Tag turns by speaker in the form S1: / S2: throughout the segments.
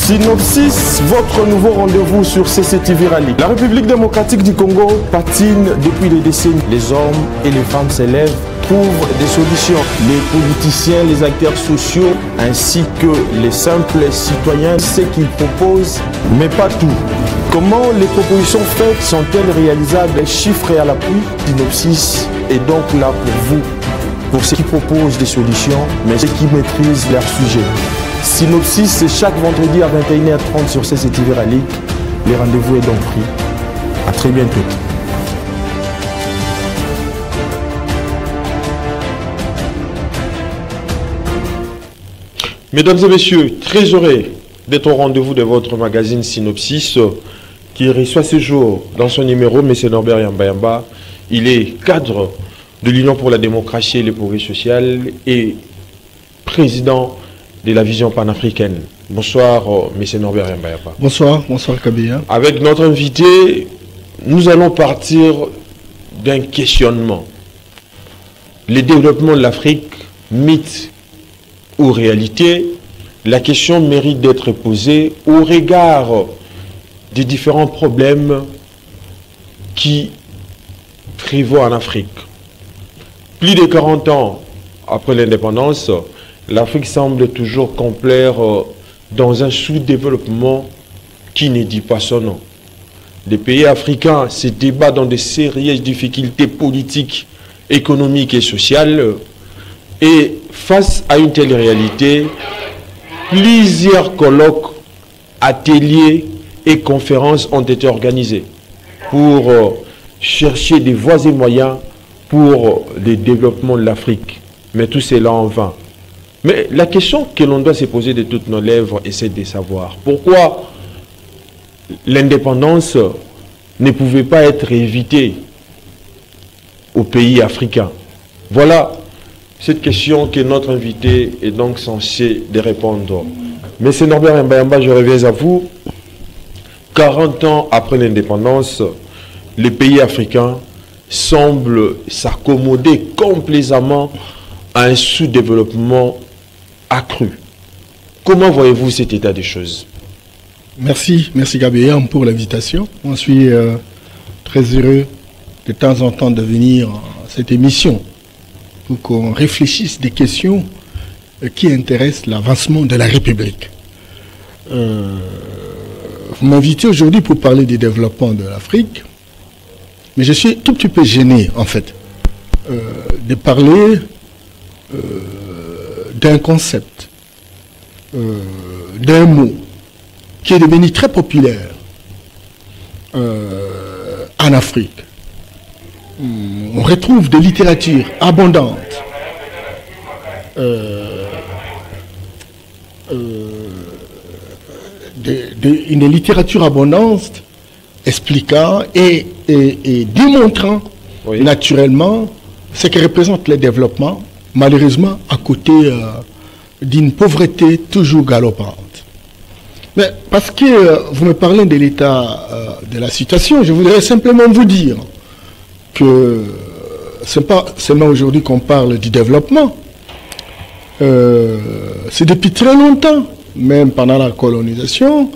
S1: Synopsis, votre nouveau rendez-vous sur CCTV Rally. La République démocratique du Congo patine depuis des décennies. Les hommes et les femmes s'élèvent, trouvent des solutions. Les politiciens, les acteurs sociaux, ainsi que les simples citoyens, ce qu'ils proposent, mais pas tout. Comment les propositions faites sont-elles réalisables? Les chiffres et à l'appui. Synopsis est donc là pour vous, pour ceux qui proposent des solutions, mais ceux qui maîtrisent leur sujet. Synopsis, c'est chaque vendredi à 21h30 sur CCTV Rally. Les rendez-vous est donc pris. À très bientôt.
S2: Mesdames et messieurs, très heureux d'être au rendez-vous de votre magazine Synopsis qui reçoit ce jour dans son numéro M. Norbert Yamba. Il est cadre de l'Union pour la démocratie et le progrès social et président de la vision panafricaine. Bonsoir, M. Norbert Yamba.
S3: Bonsoir, bonsoir Kabila.
S2: Avec notre invité, nous allons partir d'un questionnement. Le développement de l'Afrique, mythe ou réalité, la question mérite d'être posée au regard des différents problèmes qui prévaut en Afrique. Plus de 40 ans après l'indépendance, l'Afrique semble toujours complaire dans un sous-développement qui ne dit pas son nom. Les pays africains se débattent dans de sérieuses difficultés politiques, économiques et sociales. Et face à une telle réalité, plusieurs colloques, ateliers et conférences ont été organisés pour chercher des voies et moyens pour le développement de l'Afrique. Mais tout cela en vain. Mais la question que l'on doit se poser de toutes nos lèvres est celle de savoir pourquoi l'indépendance ne pouvait pas être évitée aux pays africains. Voilà cette question que notre invité est donc censé de répondre. Monsieur Norbert Yamba, je reviens à vous. 40 ans après l'indépendance, les pays africains semblent s'accommoder complaisamment à un sous-développement accru. Comment voyez-vous cet état des choses?
S3: Merci Gabriel pour l'invitation. Je suis très heureux de temps en temps de venir à cette émission pour qu'on réfléchisse des questions qui intéressent l'avancement de la République. Vous m'invitez aujourd'hui pour parler du développement de l'Afrique, mais je suis tout petit peu gêné en fait de parler d'un concept, d'un mot qui est devenu très populaire en Afrique. On retrouve des littératures abondantes, une littérature abondante expliquant et démontrant oui, naturellement ce que représente le développement, malheureusement à côté d'une pauvreté toujours galopante. Mais parce que vous me parlez de l'état de la situation, je voudrais simplement vous dire que ce n'est pas seulement aujourd'hui qu'on parle du développement, c'est depuis très longtemps, même pendant la colonisation,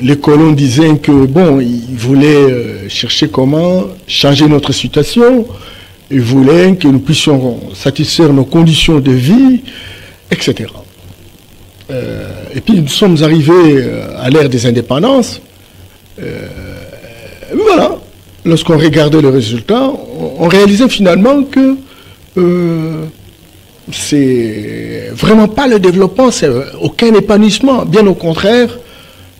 S3: les colons disaient que bon, ils voulaient chercher comment changer notre situation, ils voulaient que nous puissions satisfaire nos conditions de vie, etc. Et puis nous sommes arrivés à l'ère des indépendances. Voilà, lorsqu'on regardait le résultat, on réalisait finalement que c'est vraiment pas le développement, c'est aucun épanouissement. Bien au contraire,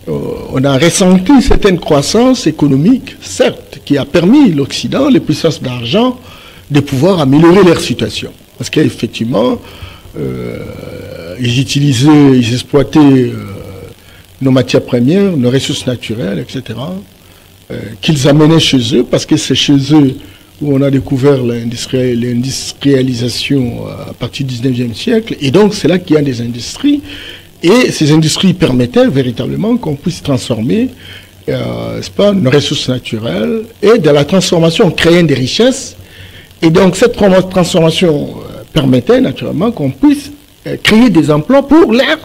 S3: on a ressenti certaine croissance économique, certes, qui a permis l'Occident, les puissances d'argent, de pouvoir améliorer leur situation. Parce qu'effectivement, ils utilisaient, ils exploitaient nos matières premières, nos ressources naturelles, etc., qu'ils amenaient chez eux, parce que c'est chez eux où on a découvert l'industrialisation à partir du 19e siècle, et donc c'est là qu'il y a des industries, et ces industries permettaient véritablement qu'on puisse transformer nos ressources naturelles, et de la transformation, créer des richesses, et donc cette transformation permettait naturellement qu'on puisse créer des emplois pour leurs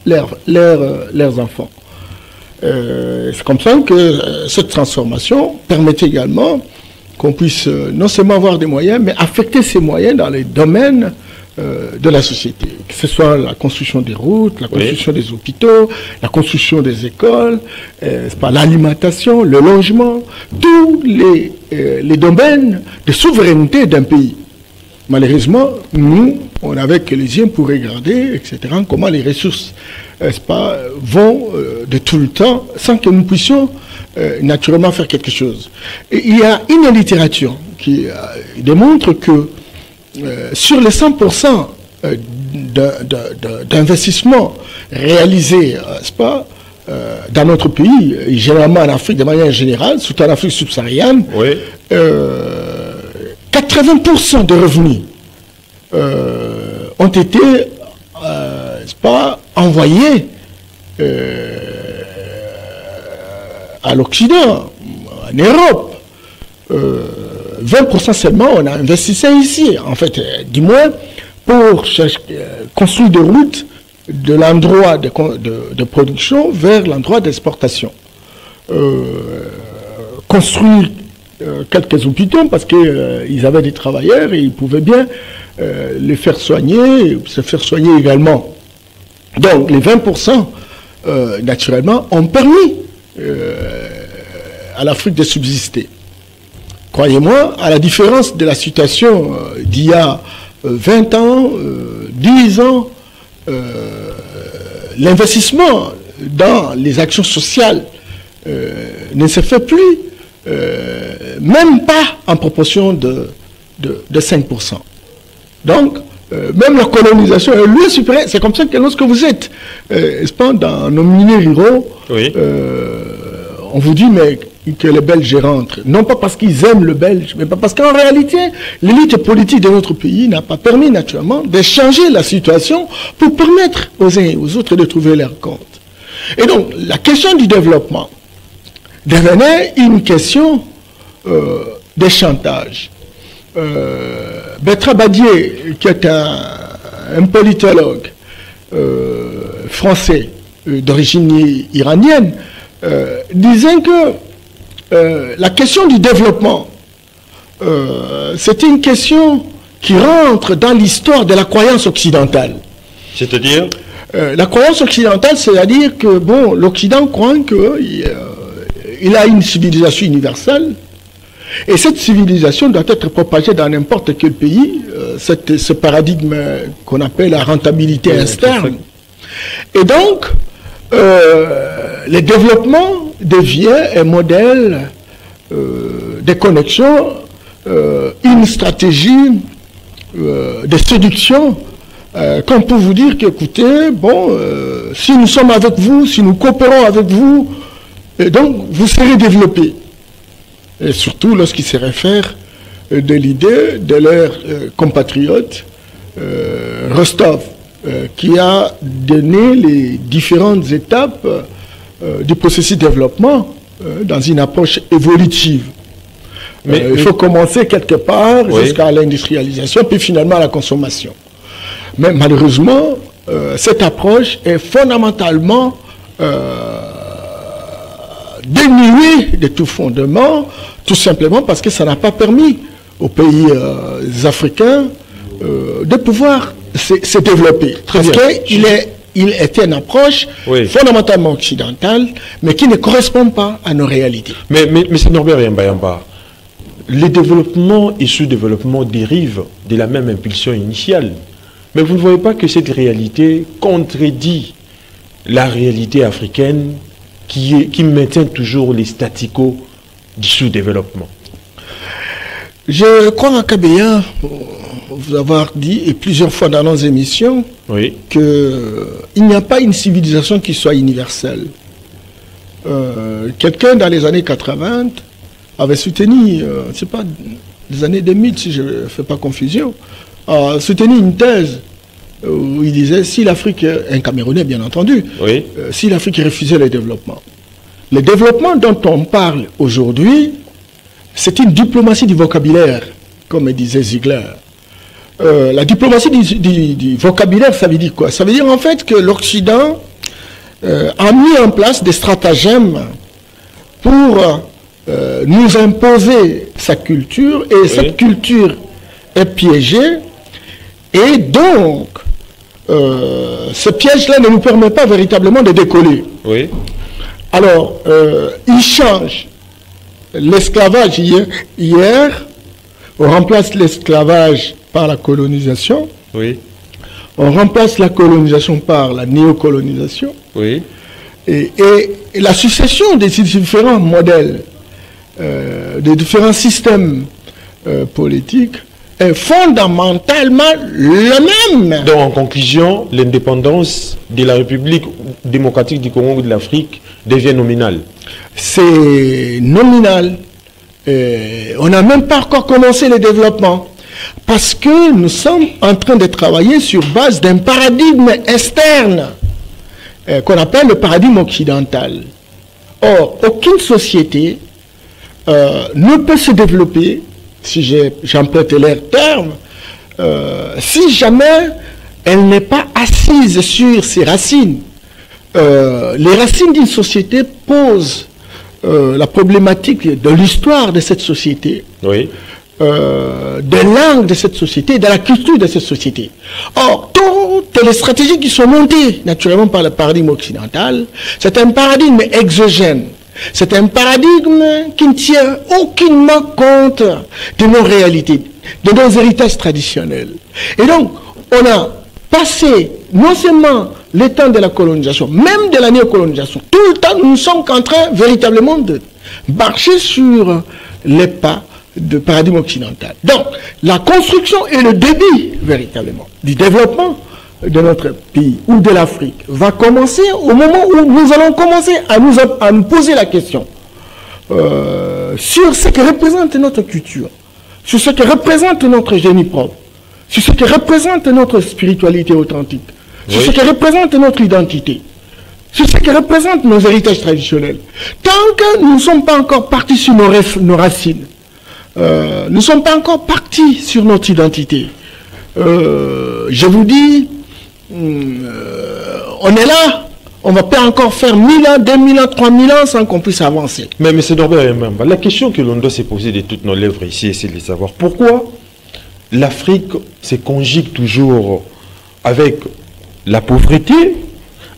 S3: leurs enfants. C'est comme ça que cette transformation permet également qu'on puisse non seulement avoir des moyens, mais affecter ces moyens dans les domaines de la société, que ce soit la construction des routes, la construction des hôpitaux, la construction des écoles, l'alimentation, le logement, tous les domaines de souveraineté d'un pays. Malheureusement, nous, on n'avait que les yeux pour regarder, etc., comment les ressources vont de tout le temps sans que nous puissions naturellement faire quelque chose. Et il y a une littérature qui démontre que sur les 100% d'investissement réalisé dans notre pays, et généralement en Afrique de manière générale, surtout en Afrique subsaharienne, 80% de revenus ont été envoyés à l'Occident, en Europe. 20% seulement on a investi ça ici, en fait, du moins pour construire des routes de l'endroit de production vers l'endroit d'exportation. Construire quelques hôpitaux parce qu'ils avaient des travailleurs et ils pouvaient bien les faire soigner, se faire soigner également. Donc les 20% naturellement ont permis à l'Afrique de subsister. Croyez-moi, à la différence de la situation d'il y a 20 ans, 10 ans, l'investissement dans les actions sociales ne se fait plus, même pas en proportion de 5%. Donc, même la colonisation est loin supérieure. C'est comme ça que lorsque vous êtes dans nos milieux ruraux, on vous dit mais que les Belges rentrent. Non pas parce qu'ils aiment le Belge, mais parce qu'en réalité, l'élite politique de notre pays n'a pas permis naturellement de changer la situation pour permettre aux uns et aux autres de trouver leur compte. Et donc, la question du développement devenait une question de chantage. Bertrand Badier, qui est un politologue français d'origine iranienne, disait que la question du développement, c'est une question qui rentre dans l'histoire de la croyance occidentale.
S2: C'est-à-dire
S3: la croyance occidentale, c'est-à-dire que bon, l'Occident croit qu'il a une civilisation universelle, et cette civilisation doit être propagée dans n'importe quel pays, ce paradigme qu'on appelle la rentabilité externe. Et donc, le développement devient un modèle de connexion, une stratégie de séduction, qu'on peut vous dire qu'écoutez, bon, si nous sommes avec vous, si nous coopérons avec vous, donc vous serez développés. Et surtout lorsqu'il se réfère de l'idée de leur compatriote Rostov, qui a donné les différentes étapes du processus de développement dans une approche évolutive. Mais il faut commencer quelque part jusqu'à l'industrialisation, puis finalement à la consommation. Mais malheureusement, cette approche est fondamentalement dénuée de tout fondement, tout simplement parce que ça n'a pas permis aux pays africains de pouvoir se développer. Parce qu'il était une approche fondamentalement occidentale, mais qui ne correspond pas à nos réalités.
S2: Mais c'est Norbert Yamba, le développement et sous-développement dérivent de la même impulsion initiale. Mais vous ne voyez pas que cette réalité contredit la réalité africaine qui maintient toujours les staticos du sous-développement?
S3: Je crois, Kabeya, vous avoir dit, et plusieurs fois dans nos émissions, qu'il n'y a pas une civilisation qui soit universelle. Quelqu'un dans les années 80 avait soutenu, c'est pas les années 2000 si je ne fais pas confusion, a soutenu une thèse où il disait si l'Afrique, un Camerounais bien entendu, si l'Afrique refusait le développement dont on parle aujourd'hui, c'est une diplomatie du vocabulaire, comme disait Ziegler. La diplomatie du vocabulaire, ça veut dire quoi? Ça veut dire en fait que l'Occident a mis en place des stratagèmes pour nous imposer sa culture, et cette culture est piégée, et donc ce piège-là ne nous permet pas véritablement de décoller.
S2: Oui.
S3: Alors, il change l'esclavage hier, on remplace l'esclavage par la colonisation,
S2: Oui.
S3: on remplace la colonisation par la néocolonisation,
S2: Oui.
S3: et la succession des différents modèles, des différents systèmes politiques est fondamentalement le même.
S2: Donc, en conclusion, l'indépendance de la République démocratique du Congo ou de l'Afrique devient nominale.
S3: C'est nominal. On n'a même pas encore commencé le développement. Parce que nous sommes en train de travailler sur base d'un paradigme externe qu'on appelle le paradigme occidental. Or, aucune société ne peut se développer, si j'emprunte leur terme, si jamais elle n'est pas assise sur ses racines. Les racines d'une société posent la problématique de l'histoire de cette société,
S2: Oui.
S3: des langues de cette société, de la culture de cette société. Or, toutes les stratégies qui sont montées naturellement par le paradigme occidental, c'est un paradigme exogène. C'est un paradigme qui ne tient aucunement compte de nos réalités, de nos héritages traditionnels. Et donc, on a passé non seulement le temps de la colonisation, même de la néocolonisation, tout le temps, nous sommes en train véritablement de marcher sur les pas du paradigme occidental. Donc, la construction et le début, véritablement, du développement de notre pays ou de l'Afrique va commencer au moment où nous allons commencer à nous poser la question sur ce que représente notre culture, sur ce que représente notre génie propre, sur ce que représente notre spiritualité authentique, sur ce que représente notre identité, sur ce que représente nos héritages traditionnels. Tant que nous ne sommes pas encore partis sur nos racines, nous ne sommes pas encore partis sur notre identité, je vous dis, on est là, on ne va pas encore faire 1000 ans, 2000 ans, 3000 ans sans qu'on puisse avancer.
S2: Mais M. Norbert Mbemba, la question que l'on doit se poser de toutes nos lèvres ici, c'est de savoir pourquoi l'Afrique se conjugue toujours avec la pauvreté,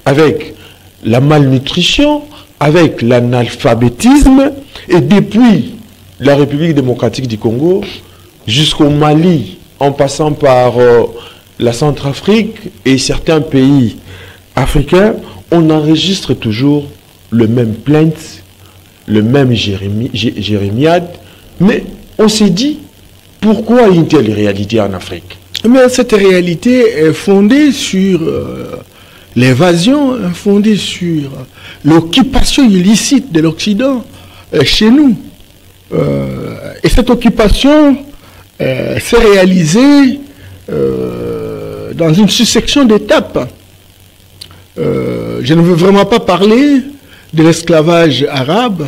S2: avec la malnutrition, avec l'analphabétisme, et depuis la République démocratique du Congo jusqu'au Mali, en passant par la Centrafrique et certains pays africains, on enregistre toujours le même plainte, le même jérémiade, mais on s'est dit, pourquoi une telle réalité en Afrique?
S3: Mais cette réalité est fondée sur l'évasion, fondée sur l'occupation illicite de l'Occident chez nous. Et cette occupation s'est réalisée dans une succession d'étapes. Je ne veux vraiment pas parler de l'esclavage arabe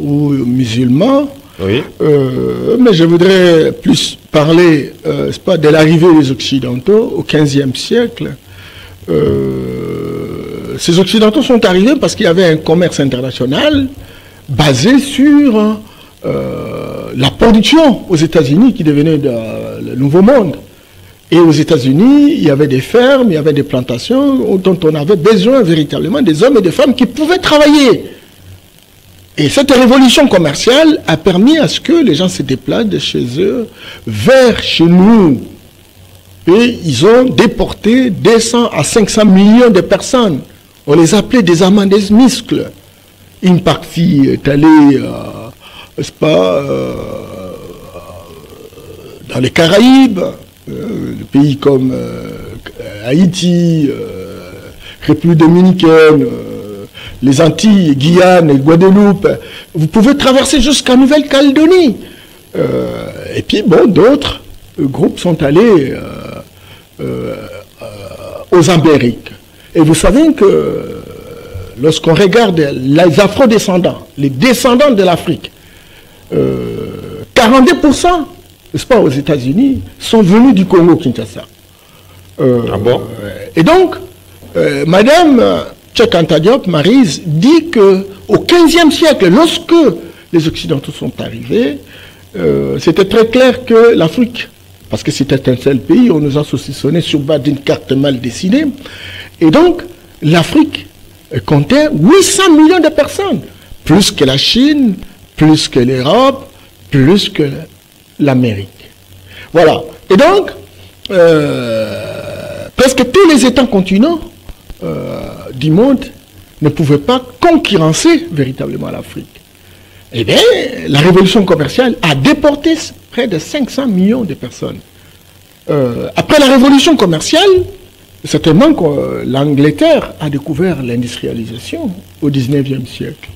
S3: ou musulman,
S2: oui.
S3: Mais je voudrais plus parler de l'arrivée des Occidentaux au XVe siècle. Ces Occidentaux sont arrivés parce qu'il y avait un commerce international basé sur la production aux États-Unis qui devenait le nouveau monde. Et aux États-Unis, il y avait des fermes, il y avait des plantations dont on avait besoin véritablement des hommes et des femmes qui pouvaient travailler. Et cette révolution commerciale a permis à ce que les gens se déplacent de chez eux vers chez nous. Et ils ont déporté 200 à 500 millions de personnes. On les appelait des amants des muscles. Une partie est allée, n'est-ce pas, dans les Caraïbes, des pays comme Haïti, République dominicaine, les Antilles, Guyane, Guadeloupe. Vous pouvez traverser jusqu'à Nouvelle-Calédonie. Et puis, bon, d'autres groupes sont allés aux Amériques. Et vous savez que lorsqu'on regarde les afro-descendants, les descendants de l'Afrique, 42%, n'est-ce pas, aux États-Unis, sont venus du Congo-Kinshasa.
S2: Ah bon?
S3: Et donc, Madame Cheikh Anta Diop, Maryse, dit qu'au XVe siècle, lorsque les Occidentaux sont arrivés, c'était très clair que l'Afrique, parce que c'était un seul pays, on nous a saucissonné sur base d'une carte mal dessinée, et donc l'Afrique comptait 800 millions de personnes, plus que la Chine, plus que l'Europe, plus que l'Amérique. Voilà. Et donc, presque tous les États continents du monde ne pouvaient pas concurrencer véritablement l'Afrique. Eh bien, la révolution commerciale a déporté près de 500 millions de personnes. Après la révolution commerciale, certainement que l'Angleterre a découvert l'industrialisation au XIXe siècle.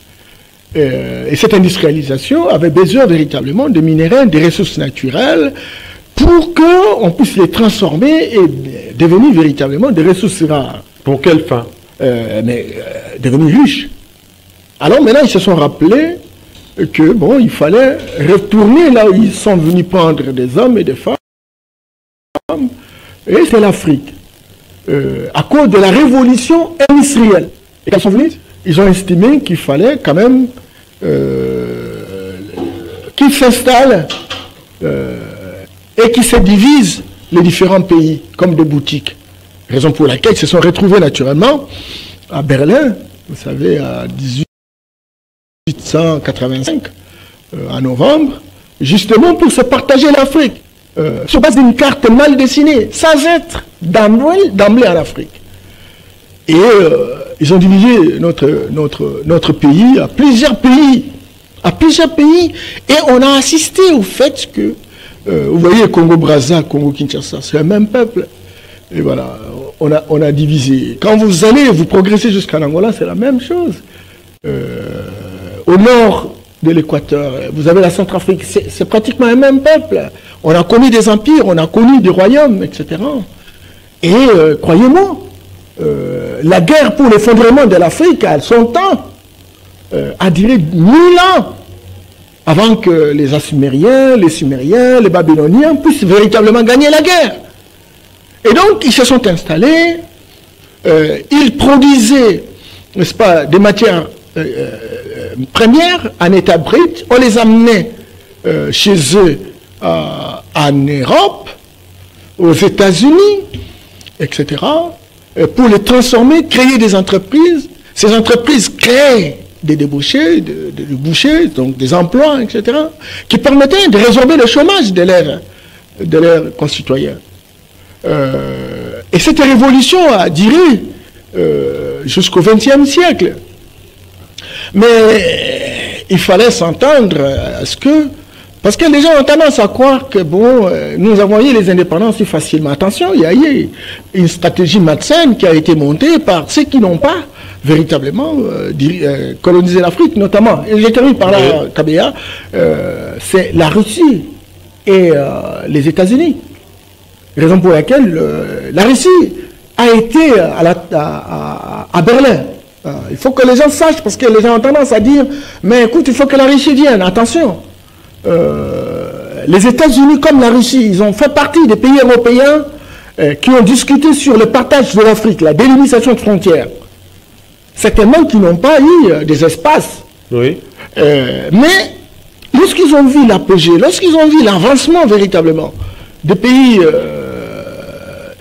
S3: Et cette industrialisation avait besoin véritablement de minéraux, des ressources naturelles, pour qu'on puisse les transformer et devenir véritablement des ressources rares.
S2: Pour quelle fin?
S3: Devenir riches. Alors maintenant, ils se sont rappelés que, bon, il fallait retourner là où ils sont venus prendre des hommes et des femmes, et c'est l'Afrique. À cause de la révolution industrielle. Et quand ils sont venus, ils ont estimé qu'il fallait quand même qu'ils s'installent et qu'ils se divisent les différents pays comme des boutiques. Raison pour laquelle ils se sont retrouvés naturellement à Berlin, vous savez, à 1885, en novembre, justement pour se partager l'Afrique, sur base d'une carte mal dessinée, sans être d'emblée en Afrique. Et ils ont divisé notre pays à plusieurs pays. Et on a assisté au fait que, vous voyez, Congo-Brazza, Congo-Kinshasa, c'est le même peuple. Et voilà, on a divisé. Quand vous allez, vous progressez jusqu'en Angola, c'est la même chose. Au nord de l'Équateur, vous avez la Centrafrique, c'est pratiquement le même peuple. On a connu des empires, on a connu des royaumes, etc. Et croyez-moi, la guerre pour l'effondrement de l'Afrique, à son temps, a duré 1000 ans avant que les Assumériens, les Sumériens, les Babyloniens puissent véritablement gagner la guerre. Et donc, ils se sont installés, ils produisaient, n'est-ce pas, des matières premières en état brut, on les amenait chez eux en Europe, aux États-Unis, etc., pour les transformer, créer des entreprises. Ces entreprises créent des débouchés, des bouchers, donc des emplois, etc., qui permettaient de résorber le chômage de leurs concitoyens. Et cette révolution a duré jusqu'au XXe siècle. Mais il fallait s'entendre à ce que... Parce que les gens ont tendance à croire que, bon, nous avons eu les indépendances si facilement. Attention, il y a eu une stratégie malsaine qui a été montée par ceux qui n'ont pas véritablement colonisé l'Afrique, notamment. Et j'ai terminé par là, Kabea, c'est la Russie et les États-Unis. Raison pour laquelle la Russie a été à Berlin. Il faut que les gens sachent, parce que les gens ont tendance à dire, mais écoute, il faut que la Russie vienne, attention. Les États-Unis comme la Russie, ils ont fait partie des pays européens qui ont discuté sur le partage de l'Afrique, la délimitation de frontières. Certainement qu'ils n'ont pas eu des espaces.
S2: Oui.
S3: Mais lorsqu'ils ont vu l'apogée, lorsqu'ils ont vu l'avancement véritablement des pays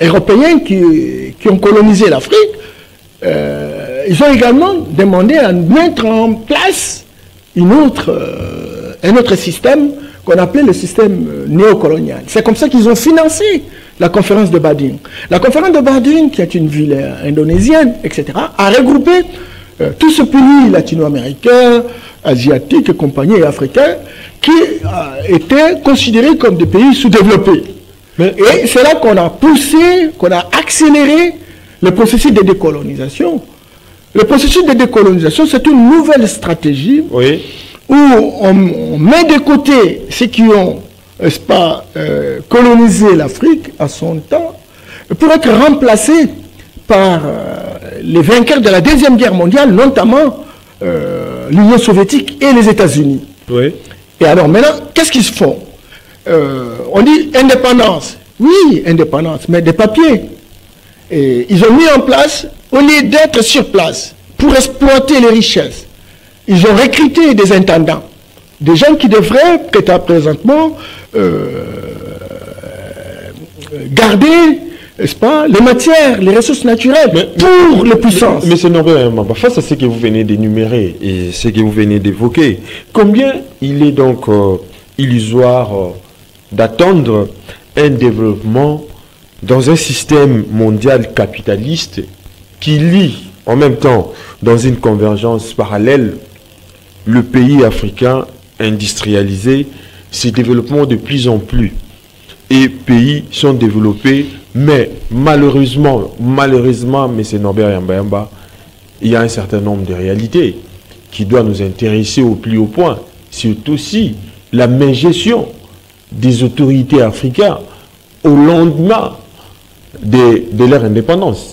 S3: européens qui ont colonisé l'Afrique, ils ont également demandé à mettre en place un autre système qu'on appelait le système néocolonial. C'est comme ça qu'ils ont financé la conférence de Badung. La conférence de Badung, qui est une ville indonésienne, etc., a regroupé tous ces pays latino-américains, asiatiques, compagnies et africains, qui étaient considérés comme des pays sous-développés. Et c'est là qu'on a poussé, qu'on a accéléré le processus de décolonisation. Le processus de décolonisation, c'est une nouvelle stratégie où on met de côté ceux qui ont, n'est-ce pas, colonisé l'Afrique à son temps, pour être remplacés par les vainqueurs de la Deuxième Guerre mondiale, notamment l'Union soviétique et les États-Unis. Et alors maintenant, qu'est-ce qu'ils se font? On dit indépendance. Oui, indépendance, mais des papiers. Et ils ont mis en place au lieu d'être sur place pour exploiter les richesses, ils ont recruté des intendants, des gens qui devraient peut-être présentement garder, n'est-ce pas, les matières, les ressources naturelles pour les puissances.
S2: Mais c'est Norbert Yambamba, face à ce que vous venez d'énumérer et ce que vous venez d'évoquer, combien il est donc illusoire d'attendre un développement dans un système mondial capitaliste qui lie en même temps, dans une convergence parallèle, le pays africain industrialisé, se développant de plus en plus. Et pays sont développés, mais malheureusement, M. Norbert Yambamba, il y a un certain nombre de réalités qui doivent nous intéresser au plus haut point. C'est aussi la mégestion des autorités africaines au lendemain de leur indépendance.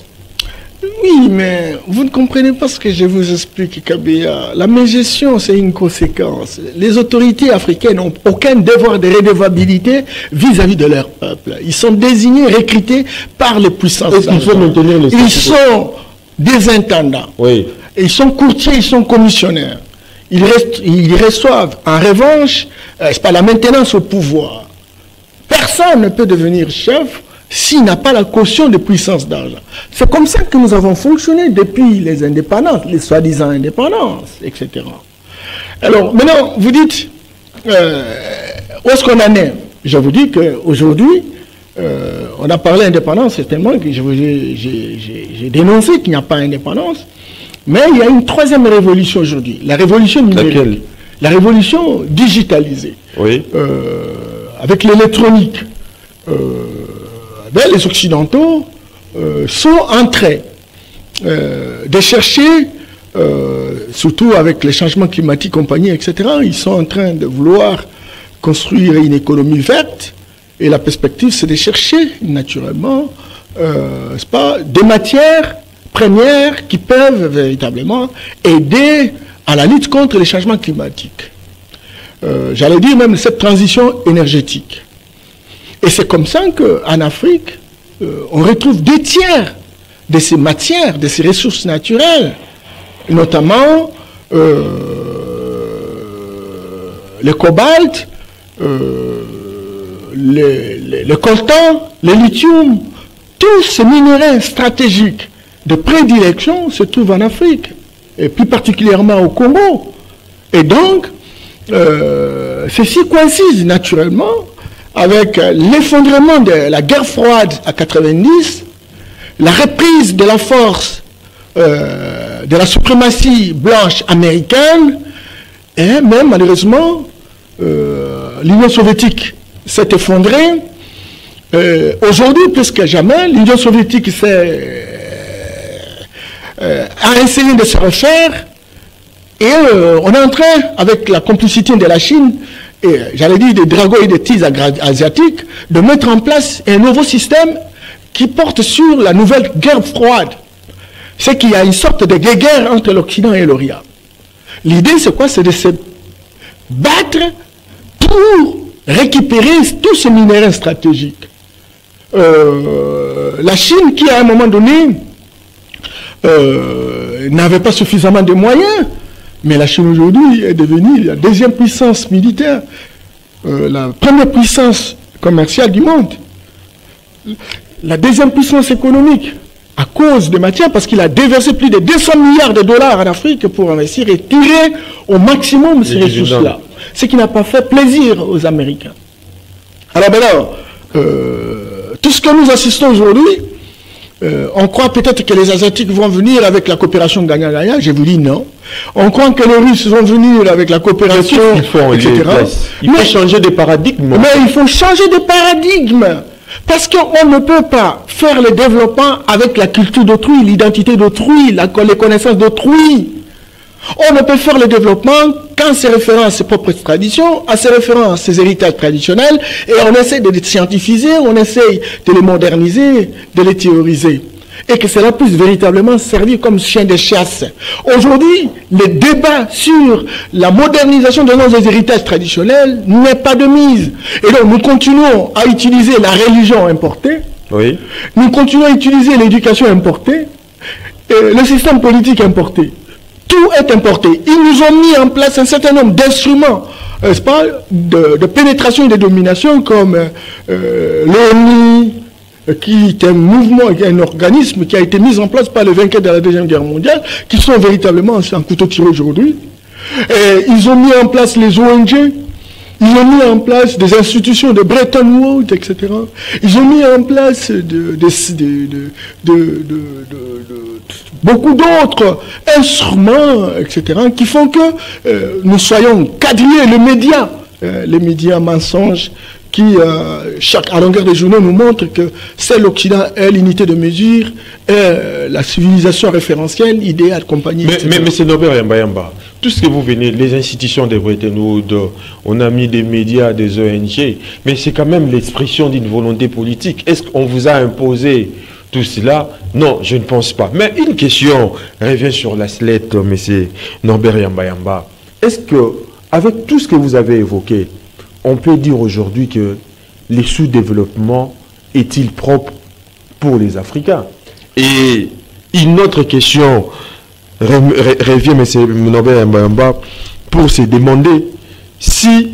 S3: Oui, mais vous ne comprenez pas ce que je vous explique, Kabila. La mégestion, c'est une conséquence. Les autorités africaines n'ont aucun devoir de redevabilité vis-à-vis de leur peuple. Ils sont désignés, recrutés par les puissances.
S2: Est-ce qu'il faut maintenir les
S3: Ils sont des intendants.
S2: Oui.
S3: Ils sont courtiers, ils sont commissionnaires. Ils reçoivent en revanche c'est pas la maintenance au pouvoir. Personne ne peut devenir chef s'il n'a pas la caution de puissance d'argent. C'est comme ça que nous avons fonctionné depuis les indépendances, les soi-disant indépendances, etc. Alors, maintenant, vous dites, où est-ce qu'on en est? Je vous dis qu'aujourd'hui, on a parlé d'indépendance, certainement, que j'ai dénoncé qu'il n'y a pas d'indépendance, mais il y a une troisième révolution aujourd'hui, la révolution numérique.
S2: Laquelle?
S3: La révolution digitalisée,
S2: Oui.
S3: avec l'électronique. Les Occidentaux sont en train de chercher, surtout avec les changements climatiques, compagnie, etc., ils sont en train de vouloir construire une économie verte, et la perspective, c'est de chercher, naturellement, c'est pas, des matières premières qui peuvent véritablement aider à la lutte contre les changements climatiques. J'allais dire même cette transition énergétique. Et c'est comme ça qu'en Afrique, on retrouve 2/3 de ces matières, de ces ressources naturelles, notamment le cobalt, le coltan, le lithium, tous ces minéraux stratégiques de prédilection se trouvent en Afrique, et plus particulièrement au Congo. Et donc, ceci coïncide naturellement avec l'effondrement de la guerre froide à 90, la reprise de la force de la suprématie blanche américaine, et même malheureusement, l'Union soviétique s'est effondrée. Aujourd'hui, plus que jamais, l'Union soviétique a essayé de se refaire, et on est en train, avec la complicité de la Chine, et j'allais dire des dragons et des tiges asiatiques, de mettre en place un nouveau système qui porte sur la nouvelle guerre froide. C'est qu'il y a une sorte de guerre entre l'Occident et l'Orient. L'idée, c'est quoi? C'est de se battre pour récupérer tous ces minéraux stratégiques. La Chine, qui à un moment donné n'avait pas suffisamment de moyens, mais la Chine aujourd'hui est devenue la deuxième puissance militaire, la première puissance commerciale du monde, la deuxième puissance économique, à cause des matières, parce qu'il a déversé plus de 200 milliards de dollars en Afrique pour investir et tirer au maximum ces ressources-là. Ce qui n'a pas fait plaisir aux Américains. Alors maintenant, tout ce que nous assistons aujourd'hui, on croit peut-être que les Asiatiques vont venir avec la coopération gagnant-gagnant. Je vous dis non. On croit que les Russes vont venir avec la coopération, etc.
S2: Il faut changer de paradigme.
S3: Mais il faut changer de paradigme. Parce qu'on ne peut pas faire le développement avec la culture d'autrui, l'identité d'autrui, les connaissances d'autrui. On ne peut faire le développement qu'en se référant à ses propres traditions, en se référant à ses héritages traditionnels, et on essaie de les scientifiser, on essaie de les moderniser, de les théoriser. Et que cela puisse véritablement servir comme chien de chasse. Aujourd'hui, le débat sur la modernisation de nos héritages traditionnels n'est pas de mise. Et donc, nous continuons à utiliser la religion importée.
S2: Oui.
S3: Nous continuons à utiliser l'éducation importée. le système politique importé. Tout est importé. Ils nous ont mis en place un certain nombre d'instruments, n'est-ce pas, de pénétration et de domination, comme l'ONU, qui est un mouvement, un organisme qui a été mis en place par les vainqueurs de la Deuxième Guerre mondiale, qui sont véritablement en couteau tiré aujourd'hui. Ils ont mis en place les ONG, ils ont mis en place des institutions de Bretton Woods, etc. Ils ont mis en place beaucoup d'autres instruments, etc., qui font que nous soyons quadrillés, les médias mensonges, qui, à longueur de journée, nous montrent que c'est l'Occident, est l'unité de mesure, est la civilisation référentielle, idéale, compagnie.
S2: Mais M. Norbert Yamba, tout ce que vous venez, les institutions de Bretton Woods, on a mis des médias, des ONG, mais c'est quand même l'expression d'une volonté politique. Est-ce qu'on vous a imposé tout cela? Non, je ne pense pas. Mais une question revient sur la slette, M. Norbert Yamba. Est-ce que, avec tout ce que vous avez évoqué, on peut dire aujourd'hui que le sous-développement est-il propre pour les Africains? Et une autre question revient, M. Norbert Yamba, pour se demander si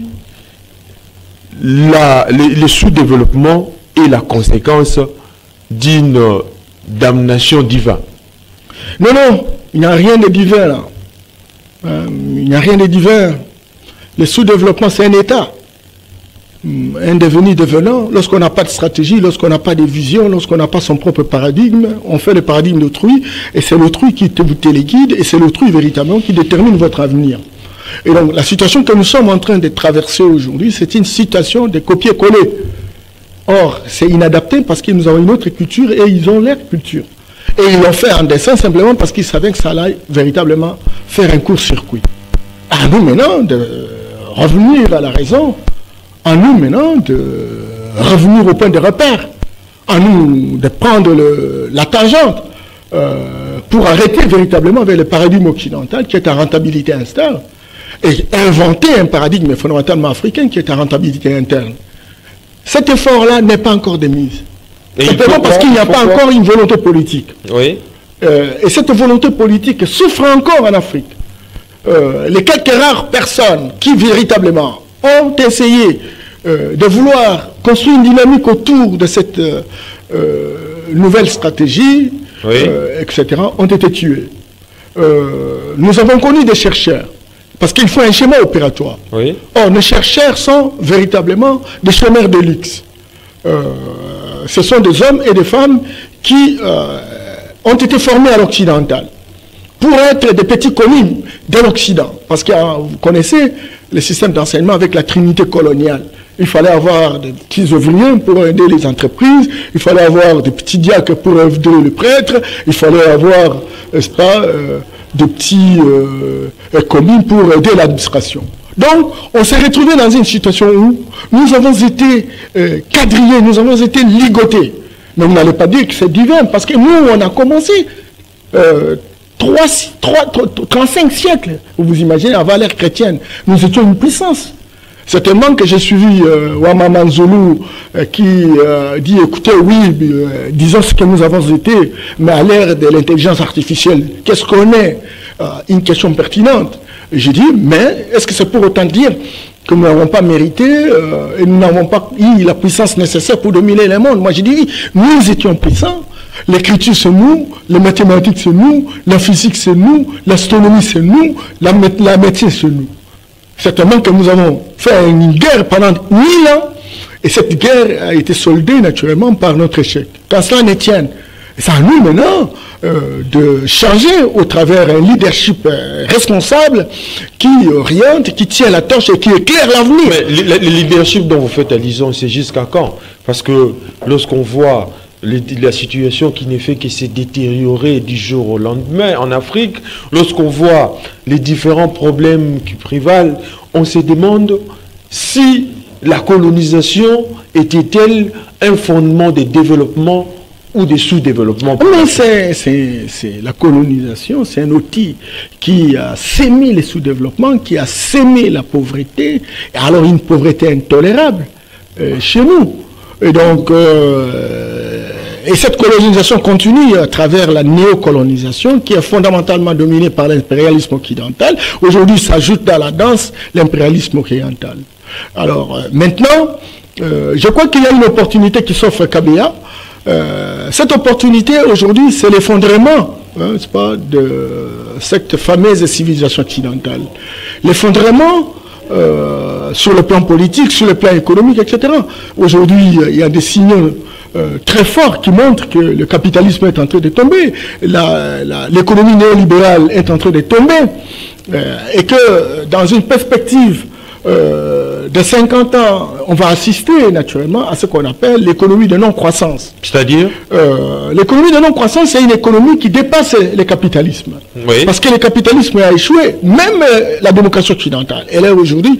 S2: le sous-développement est la conséquence d'une damnation divine.
S3: Non, non, il n'y a rien de divin là. Il n'y a rien de divin. Le sous-développement, c'est un état. Un devenu devenant, lorsqu'on n'a pas de stratégie, lorsqu'on n'a pas de vision, lorsqu'on n'a pas son propre paradigme, on fait le paradigme d'autrui, et c'est l'autrui qui vous téléguide, et c'est l'autrui véritablement qui détermine votre avenir. Et donc, la situation que nous sommes en train de traverser aujourd'hui, c'est une situation de copier-coller. Or, c'est inadapté parce que nous avons une autre culture et ils ont leur culture. Et ils l'ont fait en dessin simplement parce qu'ils savaient que ça allait véritablement faire un court-circuit. À nous maintenant de revenir à la raison, à nous maintenant de revenir au point de repère, à nous de prendre la tangente pour arrêter véritablement avec le paradigme occidental qui est à rentabilité externe et inventer un paradigme fondamentalement africain qui est à rentabilité interne. Cet effort-là n'est pas encore de mise. Simplement parce qu'il n'y a pas encore une volonté politique.
S2: Oui.
S3: Et cette volonté politique souffre encore en Afrique. Les quelques rares personnes qui véritablement ont essayé de vouloir construire une dynamique autour de cette nouvelle stratégie, oui, etc., ont été tués. Nous avons connu des chercheurs, parce qu'il faut un schéma opératoire. Oui. Or, nos chercheurs sont véritablement des chômeurs de luxe. Ce sont des hommes et des femmes qui ont été formés à l'occidental pour être des petits commis de l'Occident. Parce que vous connaissez le système d'enseignement avec la trinité coloniale. Il fallait avoir des petits ouvriers pour aider les entreprises, il fallait avoir des petits diacres pour aider les prêtres, il fallait avoir, n'est-ce pas, de petits commis pour aider l'administration. Donc, on s'est retrouvé dans une situation où nous avons été quadrillés, nous avons été ligotés. Mais vous n'allez pas dire que c'est divin, parce que nous, on a commencé 35 siècles, vous imaginez, avant l'ère chrétienne. Nous étions une puissance. Certainement que j'ai suivi Wamama Zulu qui dit, écoutez, oui, disons ce que nous avons été, mais à l'ère de l'intelligence artificielle, qu'est-ce qu'on est? Une question pertinente. J'ai dit, mais est-ce que c'est pour autant dire que nous n'avons pas mérité et nous n'avons pas eu la puissance nécessaire pour dominer le monde? Moi, j'ai dit, oui, nous étions puissants. L'écriture, c'est nous. Les mathématiques, c'est nous. La physique, c'est nous. L'astronomie, c'est nous. La médecine, c'est nous. Certainement que nous avons fait une guerre pendant 1000 ans, et cette guerre a été soldée naturellement par notre échec. Quand cela ne tienne, c'est à nous maintenant de changer au travers un leadership responsable qui oriente, qui tient la torche et qui éclaire l'avenir.
S2: Mais le leadership dont vous faites allusion, c'est jusqu'à quand? Parce que lorsqu'on voit la situation qui ne fait que se détériorer du jour au lendemain en Afrique, lorsqu'on voit les différents problèmes qui prévalent, on se demande si la colonisation était-elle un fondement de développement ou de sous-développement.
S3: Mais c'est la colonisation, c'est un outil qui a sémé les sous-développements, qui a sémé la pauvreté, et alors une pauvreté intolérable chez nous. Et donc, Et cette colonisation continue à travers la néocolonisation qui est fondamentalement dominée par l'impérialisme occidental. Aujourd'hui s'ajoute dans la danse l'impérialisme oriental. Alors maintenant, je crois qu'il y a une opportunité qui s'offre à Kabila. Cette opportunité aujourd'hui, c'est l'effondrement de cette fameuse civilisation occidentale. L'effondrement sur le plan politique, sur le plan économique, etc. Aujourd'hui, il y a des signaux très forts qui montrent que le capitalisme est en train de tomber, l'économie néolibérale est en train de tomber, et que dans une perspective de 50 ans, on va assister naturellement à ce qu'on appelle l'économie de non-croissance.
S2: C'est-à-dire
S3: l'économie de non-croissance, c'est une économie qui dépasse le capitalisme.
S2: Oui.
S3: Parce que le capitalisme a échoué. Même la démocratie occidentale, elle est aujourd'hui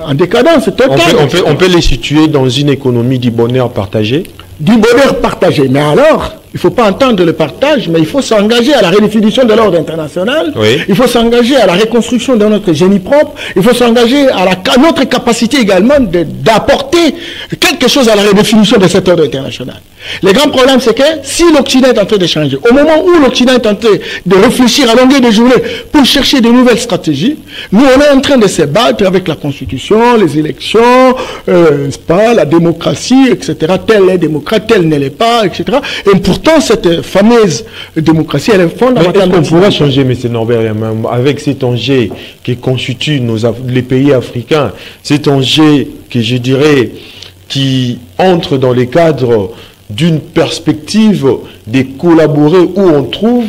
S3: en décadence totale.
S2: On peut les situer dans une économie du bonheur partagé.
S3: Du bonheur partagé. Mais alors, il ne faut pas entendre le partage, mais il faut s'engager à la redéfinition de l'ordre international.
S2: Oui.
S3: Il faut s'engager à la reconstruction de notre génie propre. Il faut s'engager à notre capacité également d'apporter quelque chose à la redéfinition de cet ordre international. Le grand problème, c'est que si l'Occident est en train de changer, au moment où l'Occident est en train de réfléchir à longueur de journée pour chercher de nouvelles stratégies, nous, on est en train de se battre avec la Constitution, les élections, la démocratie, etc. Telle est démocrate, telle ne l'est pas, etc. Et pourtant, cette fameuse démocratie, elle est fondamentale.
S2: Est-ce qu'on pourra changer, M. Norbert, avec cet enjeu qui constitue les pays africains, cet enjeu que je dirais qui entre dans les cadres d'une perspective de collaborer où on trouve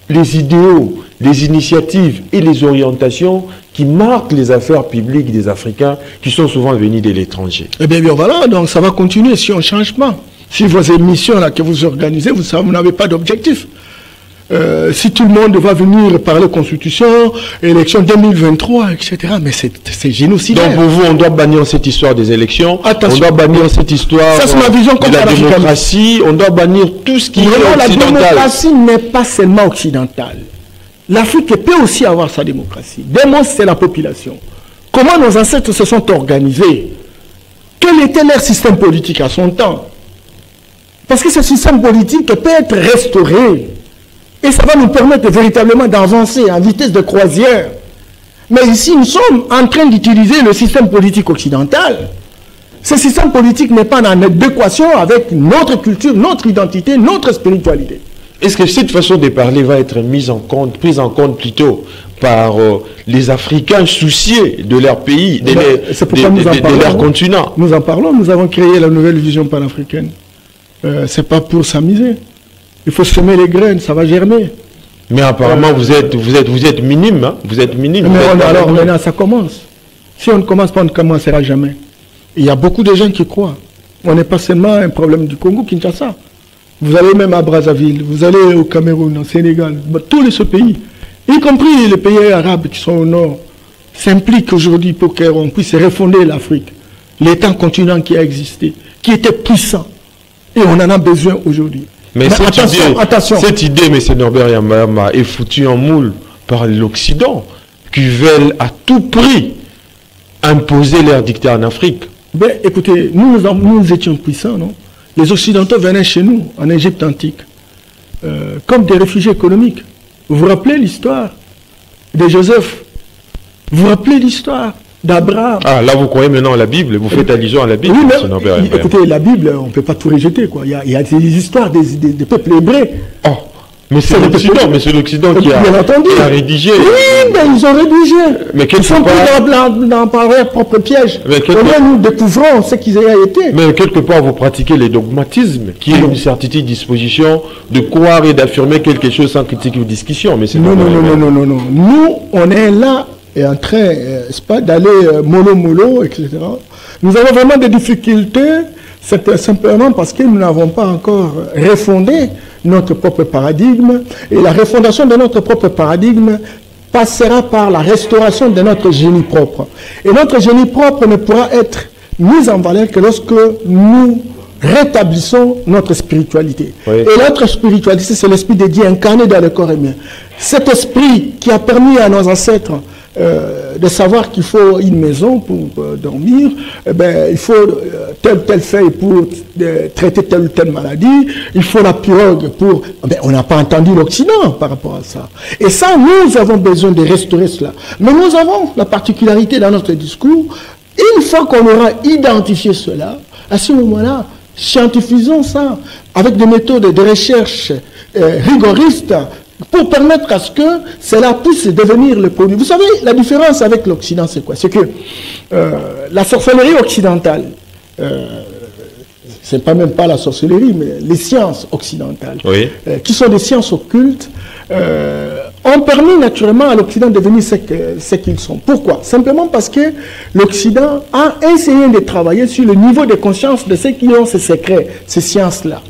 S2: les idéaux, les initiatives et les orientations qui marquent les affaires publiques des Africains qui sont souvent venus de l'étranger.
S3: Eh bien, voilà, donc ça va continuer si on ne change pas. Si vos émissions là, que vous organisez, vous savez, vous n'avez pas d'objectif. Si tout le monde va venir parler constitution, élection 2023, etc. Mais c'est génocidaire.
S2: Donc pour vous, on doit bannir cette histoire des élections.
S3: Attention.
S2: On doit bannir cette histoire
S3: ça, c'est ma vision
S2: de la démocratie. On doit bannir tout ce qui est occidental.
S3: La démocratie n'est pas seulement occidentale. L'Afrique peut aussi avoir sa démocratie. Démon, c'est la population. Comment nos ancêtres se sont organisés? Quel était leur système politique à son temps? Parce que ce système politique peut être restauré. Et ça va nous permettre véritablement d'avancer en vitesse de croisière. Mais ici, nous sommes en train d'utiliser le système politique occidental. Ce système politique n'est pas en adéquation avec notre culture, notre identité, notre spiritualité.
S2: Est-ce que cette façon de parler va être prise en compte plutôt par les Africains souciés de leur pays, de leur continent?
S3: Nous en parlons, nous avons créé la nouvelle vision panafricaine. C'est pas pour s'amuser. Il faut semer les graines, ça va germer.
S2: Mais apparemment, vous êtes minime, hein? Vous êtes minime.
S3: Mais alors maintenant, ça commence. Si on ne commence pas, on ne commencera jamais. Il y a beaucoup de gens qui croient. On n'est pas seulement un problème du Congo, Kinshasa. Vous allez même à Brazzaville, vous allez au Cameroun, au Sénégal, tous ces pays, y compris les pays arabes qui sont au nord, s'impliquent aujourd'hui pour qu'on puisse refonder l'Afrique. L'État continent qui a existé, qui était puissant. Et on en a besoin aujourd'hui.
S2: Mais
S3: attention.
S2: Cette idée, M. Norbert Yamayama, est foutue en moule par l'Occident, qui veulent à tout prix imposer leur dictat en Afrique.
S3: Ben, écoutez, nous étions puissants, non? Les Occidentaux venaient chez nous, en Égypte antique, comme des réfugiés économiques. Vous vous rappelez l'histoire de Joseph? Vous vous rappelez l'histoire d'Abraham?
S2: Ah, là vous croyez maintenant à la Bible, vous faites allusion à la Bible.
S3: Oui, mais, écoutez, la Bible, on ne peut pas tout rejeter, quoi. Il y a des histoires des peuples hébreux.
S2: Oh, mais c'est l'Occident qui a rédigé.
S3: Oui, mais ils ont rédigé.
S2: Mais
S3: ils sont pris dans leur propre piège. Nous découvrons ce qu'ils aient été.
S2: Mais quelque part, vous pratiquez les dogmatismes, qui est une certitude disposition de croire et d'affirmer quelque chose sans critique ou discussion. Mais
S3: non. Nous, on est là et en train, d'aller mollo, etc. Nous avons vraiment des difficultés, c'est simplement parce que nous n'avons pas encore refondé notre propre paradigme. Et la refondation de notre propre paradigme passera par la restauration de notre génie propre. Et notre génie propre ne pourra être mis en valeur que lorsque nous rétablissons notre spiritualité. Oui. Et notre spiritualité, c'est l'esprit de Dieu incarné dans le corps humain. Cet esprit qui a permis à nos ancêtres de savoir qu'il faut une maison pour dormir, il faut telle feuille pour traiter telle ou telle maladie, il faut la pirogue pour... Mais on n'a pas entendu l'Occident par rapport à ça. Et ça, nous avons besoin de restaurer cela. Mais nous avons la particularité dans notre discours, une fois qu'on aura identifié cela, à ce moment-là, scientifisons ça avec des méthodes de recherche rigoristes pour permettre à ce que cela puisse devenir le produit. Vous savez, la différence avec l'Occident, c'est quoi? C'est que la sorcellerie occidentale, c'est pas même pas la sorcellerie, mais les sciences occidentales, oui, qui sont des sciences occultes, ont permis naturellement à l'Occident de devenir ce qu'ils sont. Pourquoi? Simplement parce que l'Occident a essayé de travailler sur le niveau de conscience de ceux qui ont ces secrets, ces sciences-là.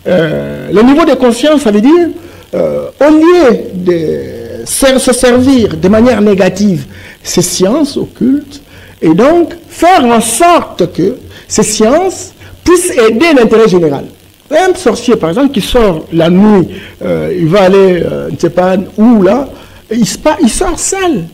S3: Le niveau de conscience, ça veut dire, au lieu de se servir de manière négative ces sciences occultes, et donc faire en sorte que ces sciences puissent aider l'intérêt général. Un sorcier, par exemple, qui sort la nuit, il va aller, je ne sais pas où là, il sort seul.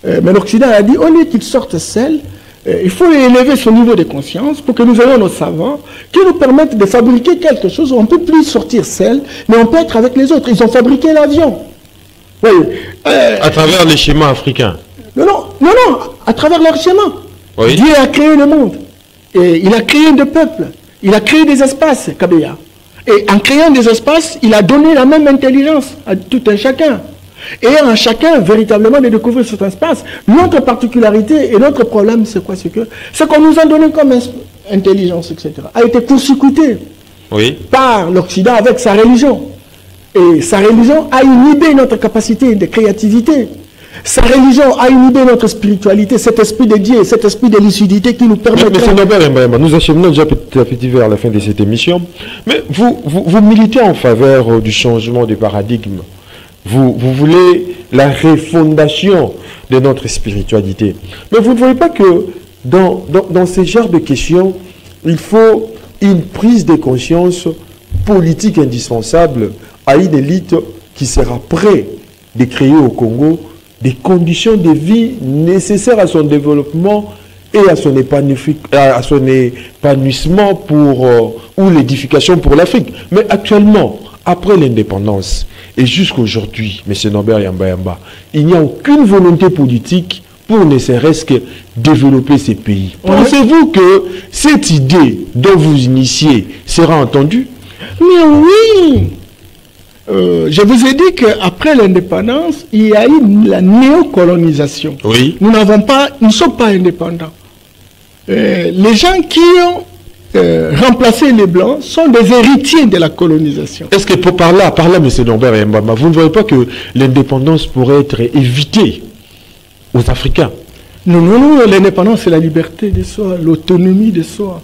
S3: Mais l'Occident a dit, au lieu qu'il sorte seul, il faut élever son niveau de conscience pour que nous ayons nos savants qui nous permettent de fabriquer quelque chose. On ne peut plus sortir seul, mais on peut être avec les autres. Ils ont fabriqué l'avion. Oui,
S2: à travers les schémas africains.
S3: Non, à travers leur schéma.
S2: Oui.
S3: Dieu a créé le monde. Et il a créé des peuples. Il a créé des espaces, Kabeya. Et en créant des espaces, il a donné la même intelligence à tout un chacun. Et en chacun, véritablement, de découvrir cet espace. Notre particularité et notre problème, c'est quoi? C'est que ce qu'on nous a donné comme intelligence, etc., a été court-circuité par l'Occident avec sa religion. Et sa religion a inhibé notre capacité de créativité. Sa religion a inhibé notre spiritualité, cet esprit de Dieu, cet esprit de lucidité qui nous permet...
S2: Mais Norbert Yambayamba, nous acheminons déjà petit à petit vers la fin de cette émission. Mais vous militez en faveur du changement de paradigme. Vous voulez la refondation de notre spiritualité. Mais vous ne voyez pas que dans ce genre de questions, il faut une prise de conscience politique indispensable à une élite qui sera prête de créer au Congo des conditions de vie nécessaires à son développement et à son épanouissement ou l'édification pour l'Afrique. Mais actuellement, après l'indépendance et jusqu'à aujourd'hui, M. Norbert Yambayamba, il n'y a aucune volonté politique pour ne serait-ce que développer ces pays. Pensez-vous que cette idée dont vous initiez sera entendue?
S3: Mais oui! Je vous ai dit qu'après l'indépendance, il y a eu la néocolonisation.
S2: Oui.
S3: Nous ne sommes pas indépendants. Les gens qui ont remplacé les Blancs sont des héritiers de la colonisation.
S2: Est-ce que par là, M. Norbert Yambayamba, vous ne voyez pas que l'indépendance pourrait être évitée aux Africains?
S3: Non, l'indépendance, c'est la liberté de soi, l'autonomie de soi.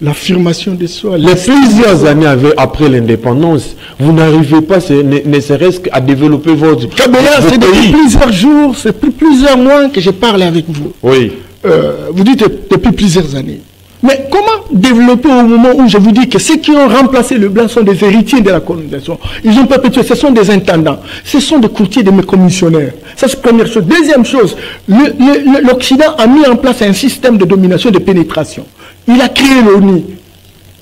S3: L'affirmation de soi.
S2: Les plusieurs années après l'indépendance, vous n'arrivez pas, ne serait-ce qu'à développer votre
S3: Kabeya, c'est depuis plusieurs jours, c'est depuis plusieurs mois que je parle avec vous.
S2: Oui.
S3: Vous dites depuis plusieurs années. Mais comment développer au moment où je vous dis que ceux qui ont remplacé le blanc sont des héritiers de la colonisation? Ils ont perpétué, ce sont des intendants, ce sont des courtiers, des commissionnaires. Ça, c'est la première chose. Deuxième chose, l'Occident a mis en place un système de domination, de pénétration. Il a créé l'ONU,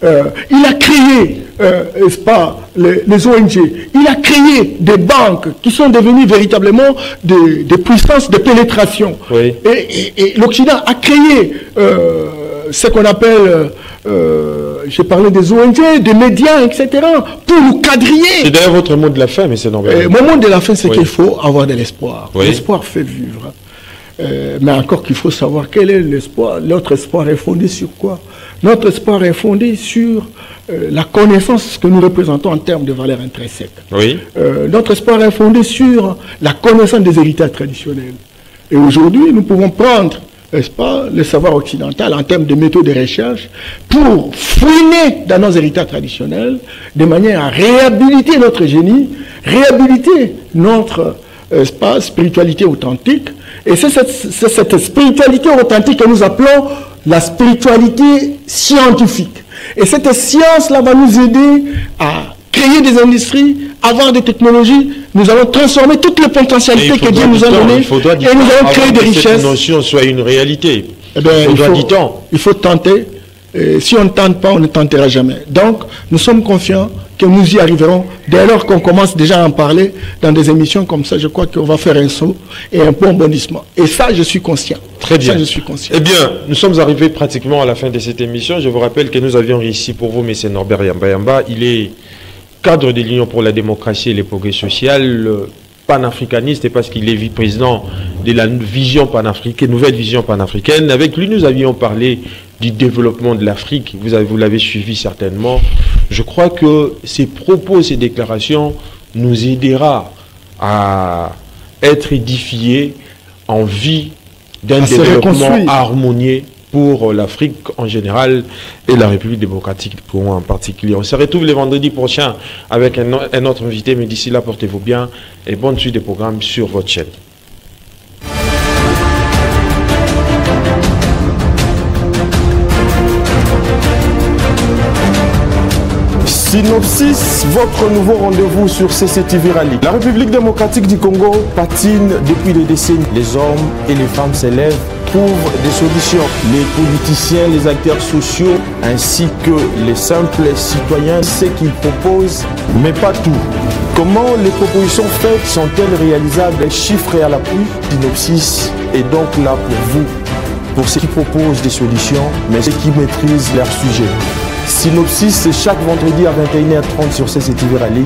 S3: il a créé, n'est-ce pas, les ONG, il a créé des banques qui sont devenues véritablement des puissances de pénétration.
S2: Oui.
S3: Et l'Occident a créé ce qu'on appelle, j'ai parlé des ONG, des médias, etc., pour nous quadriller.
S2: C'est d'ailleurs votre mot de la fin, mais c'est normal.
S3: Mon mot de la fin, c'est qu'il faut avoir de l'espoir.
S2: Oui.
S3: L'espoir fait vivre. Mais encore qu'il faut savoir quel est l'espoir. Notre espoir est fondé sur quoi? Notre espoir est fondé sur la connaissance que nous représentons en termes de valeurs intrinsèques.
S2: Oui.
S3: Notre espoir est fondé sur la connaissance des héritages traditionnels. Et aujourd'hui, nous pouvons prendre, n'est-ce pas, le savoir occidental en termes de méthodes de recherche pour fouiner dans nos héritages traditionnels de manière à réhabiliter notre génie, réhabiliter notre spiritualité authentique. Et c'est cette spiritualité authentique que nous appelons la spiritualité scientifique. Et cette science-là va nous aider à créer des industries, avoir des technologies. Nous allons transformer toutes les potentialités que Dieu nous a données et nous allons créer des richesses.
S2: Que cette notion soit une réalité.
S3: Eh bien, il faut tenter, Si on ne tente pas, on ne tentera jamais. Donc, nous sommes confiants que nous y arriverons. Dès lors qu'on commence déjà à en parler dans des émissions comme ça, je crois qu'on va faire un saut et un bon bondissement. Et ça, je suis conscient.
S2: Très bien.
S3: Ça, je suis conscient.
S2: Eh bien, nous sommes arrivés pratiquement à la fin de cette émission. Je vous rappelle que nous avions réussi pour vous, M. Norbert Yamba. Il est cadre de l'Union pour la démocratie et les progrès sociaux, panafricaniste, et parce qu'il est vice-président de la vision panafricaine, nouvelle vision panafricaine. Avec lui, nous avions parlé du développement de l'Afrique. Vous l'avez suivi certainement. Je crois que ces propos, ces déclarations nous aidera à être édifiés en vie d'un développement harmonieux pour l'Afrique en général et la République démocratique du Congo en particulier. On se retrouve le vendredi prochain avec un autre invité, mais d'ici là, portez-vous bien et bonne suite des programmes sur votre chaîne.
S1: Synopsis, votre nouveau rendez-vous sur CCTV Rally. La République démocratique du Congo patine depuis des décennies. Les hommes et les femmes s'élèvent, trouvent des solutions. Les politiciens, les acteurs sociaux, ainsi que les simples citoyens, ce qu'ils proposent, mais pas tout. Comment les propositions faites sont-elles réalisables? Chiffres à l'appui. Synopsis est donc là pour vous, pour ceux qui proposent des solutions, mais ceux qui maîtrisent leur sujet. Synopsis, c'est chaque vendredi à 21h30 sur CCTV Rally.